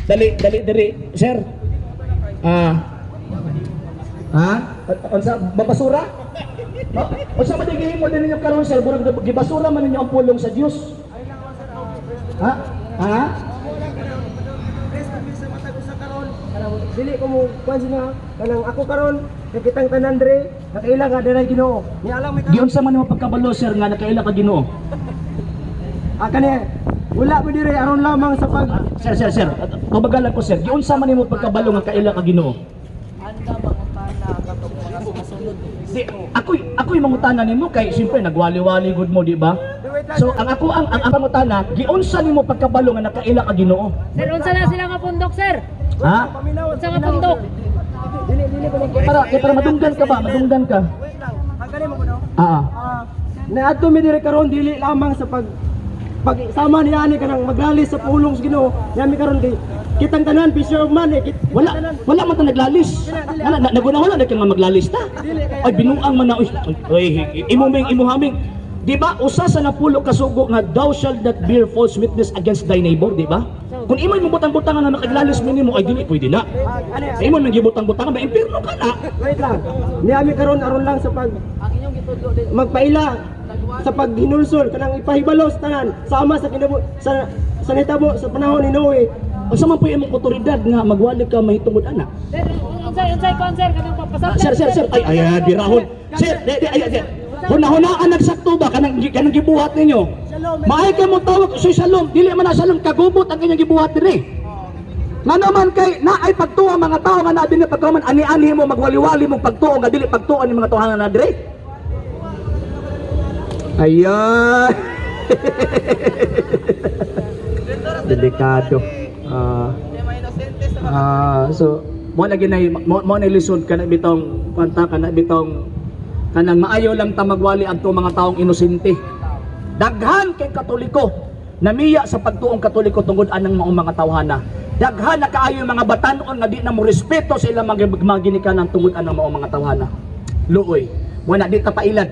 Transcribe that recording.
dali, sir. Unsa babasura? Unsa man digihimo din ninyo karon sir, burag gibasura man ninyo ang pulong sa Dios. Dili ko mo kuan sina kanang ako karon nakitang tanan dre nakaila nga dira Ginoo. Ni alam may Giunsa man nimo pagkabalo sir nga nakaila ka Ginoo? kani wala mo dire aron lamang sa pag Sir. Mabagalan ko sir. Giunsa man nimo pagkabalo nga kaila ka Ginoo? Ako'y mangutana nimo kay siyempre nagwali-wali gud mo, di ba? So ang pangutana, giunsa nimo pagkabalo nga nakaila ka Ginoo? Sir, unsa na sila nga pundok, sir? Ha? Unsa nga pundok? dili ko lang Para madunggan ka ba? Madunggan ka. wait lang. Ang kani mo kuno. Naadto mi dire karon dili lamang sa pagsama niya ani kanang maglalis sa pulong sa Ginoo. Yami karon kay kitang tanan fisherman Wala man ta naglalis. Naguna-wala na kang maglalis ta. Ay binuang man na oy imuhaming. Di ba usa sa napulo kasugo nga thou shalt not bear false witness against thy neighbor, di ba? Kung imoy mo butang-butangan na makaglalis minimo ay dili pwede na. Sa imoy man gibutang-butangan ba impierno ka na. wait lang. Niami karon aron lang sa magpaila sa paghinulsol kanang ipahibalos tanan sama sa sa nitabo sa panahon ni Noe. Unsa man po imong otoridad nga magwali ka mahitungod ana? Sir, unsay konser kanang papasok? Sir. Ay birahon. Sir, ay. Huna-hunaan nagsakto ba kanang gibuhat ninyo? Maay ka mo tawag sa Shalom, dili man na Shalom kagubot ang inyong gibuhat diri. Nga naman kay naay pagtuo ang mga tao nga naa dinhi pagkaman ani-ani mo magwali-wali mong pagtuo nga dili pagtuo ni mga tawhanan na diri. Ayan. Delikado. So mo lagi na lisod kana bitong kwanta kana bitong kanang maayo lang ta magwali adto mga taong inosente. Daghan kay Katoliko namiya sa pagtuong Katoliko tungod anang mga tawhana. Daghan na kaayo mga batan-on nga di na mo respeto sa ilang mga ginikanan tungod anang mga tawhana. Luoy, mo na di ta pailad.